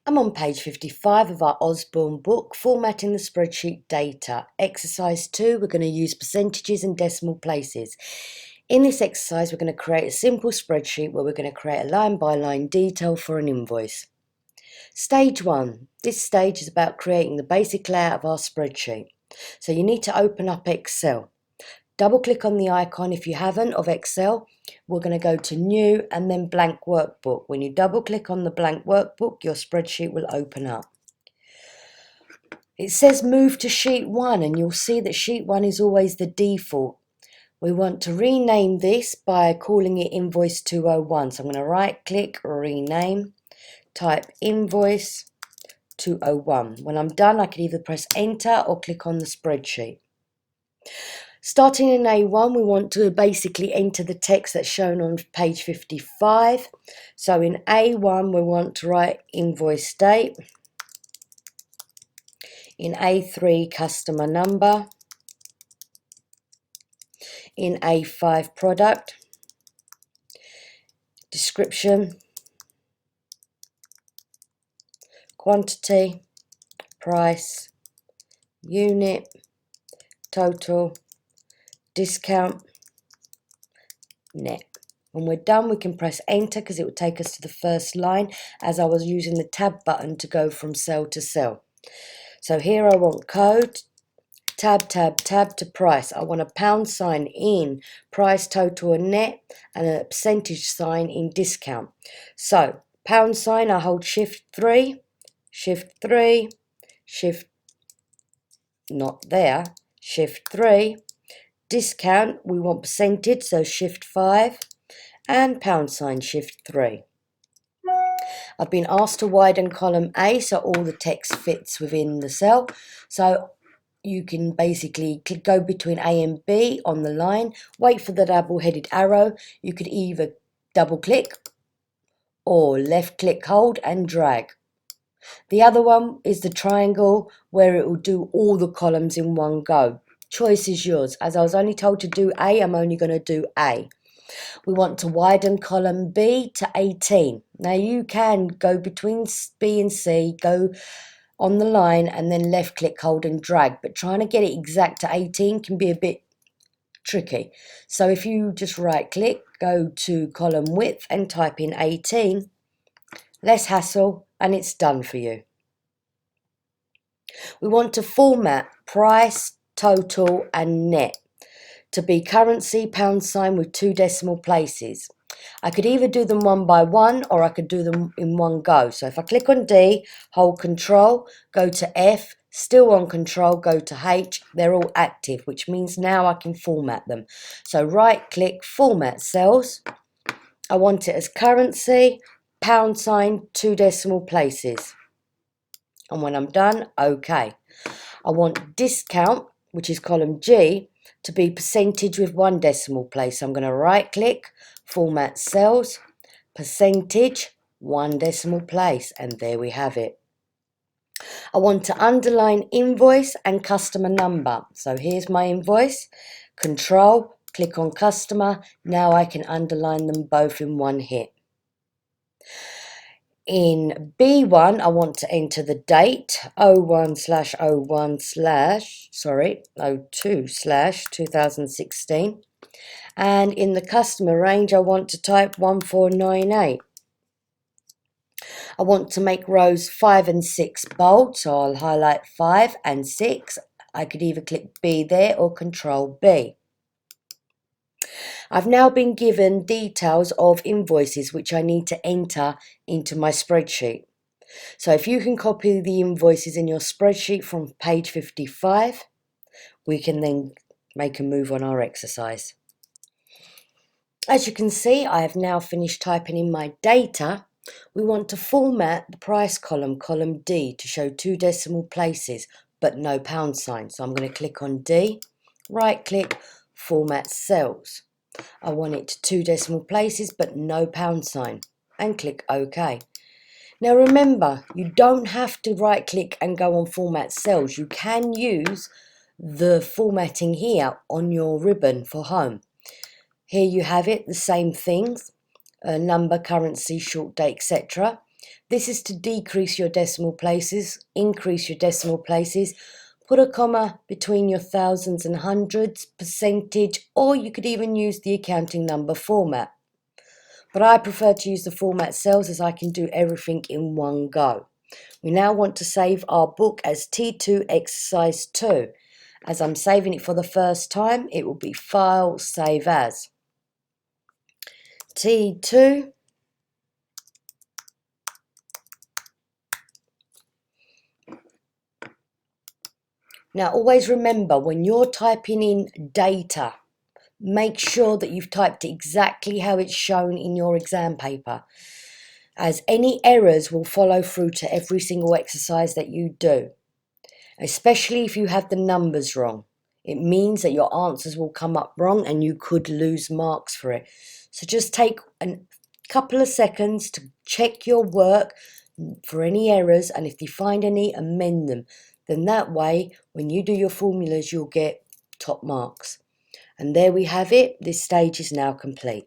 I'm on page 55 of our Osborne book, Formatting the Spreadsheet Data. Exercise 2, we're going to use percentages and decimal places. In this exercise, we're going to create a simple spreadsheet where we're going to create a line-by-line detail for an invoice. Stage 1. This stage is about creating the basic layout of our spreadsheet. So you need to open up Excel. Double click on the icon if you haven't of Excel. We're going to go to New and then Blank Workbook. When you double click on the blank workbook, your spreadsheet will open up. It says move to sheet 1 and you'll see that sheet 1 is always the default. We want to rename this by calling it Invoice 201. So I'm going to right click, rename, type Invoice 201. When I'm done, I can either press enter or click on the spreadsheet. Starting in A1, we want to basically enter the text that's shown on page 55. So in A1, we want to write invoice date. In A3, customer number. In A5, product. Description. Quantity. Price. Unit. Total. Discount, net. When we're done, we can press enter because it will take us to the first line, as I was using the tab button to go from cell to cell. So here I want code, tab, tab, tab to price. I want a pound sign in price, total and net, and a percentage sign in discount. So pound sign, I hold shift 3, shift 3, shift, not there, shift 3. Discount, we want percentage, so shift 5, and pound sign, shift 3. I've been asked to widen column A so all the text fits within the cell. So you can basically go between A and B on the line, wait for the double-headed arrow. You could either double click or left click, hold and drag. The other one is the triangle, where it will do all the columns in one go. Choice is yours. As I was only told to do A, I'm only going to do A. We want to widen column B to 18. Now you can go between B and C, go on the line and then left click, hold and drag. But trying to get it exact to 18 can be a bit tricky. So if you just right click, go to column width and type in 18, less hassle and it's done for you. We want to format price, total and net to be currency, pound sign with 2 decimal places. I could either do them one by one or I could do them in one go. So if I click on D, hold control, go to F, still on control, go to H, they're all active, which means now I can format them. So right click, format cells. I want it as currency, pound sign, 2 decimal places. And when I'm done, OK. I want discount, which is column G, to be percentage with 1 decimal place. So I'm going to right click, format cells, percentage, 1 decimal place, and there we have it. I want to underline invoice and customer number. So here's my invoice, control, click on customer. Now I can underline them both in one hit. In B1, I want to enter the date, 02/2016. And in the customer range, I want to type 1498. I want to make rows 5 and 6 bold, so I'll highlight 5 and 6. I could either click B there or Control B. I've now been given details of invoices which I need to enter into my spreadsheet. So if you can copy the invoices in your spreadsheet from page 55, we can then make a move on our exercise. As you can see, I have now finished typing in my data. We want to format the price column, column D, to show 2 decimal places, but no pound sign. So I'm going to click on D, right click, format cells. I want it to 2 decimal places, but no pound sign, and click OK. Now remember, you don't have to right click and go on format cells. You can use the formatting here on your ribbon for home. Here you have it, the same things, number, currency, short date, etc. This is to decrease your decimal places, increase your decimal places. Put a comma between your thousands and hundreds, percentage, or you could even use the accounting number format. But I prefer to use the format cells as I can do everything in one go. We now want to save our book as T2 Exercise 2. As I'm saving it for the first time, it will be File, Save As. T2. Now always remember, when you're typing in data, make sure that you've typed it exactly how it's shown in your exam paper, as any errors will follow through to every single exercise that you do, especially if you have the numbers wrong. It means that your answers will come up wrong and you could lose marks for it. So just take a couple of seconds to check your work for any errors, and if you find any, amend them. Then that way, when you do your formulas, you'll get top marks. And there we have it. This stage is now complete.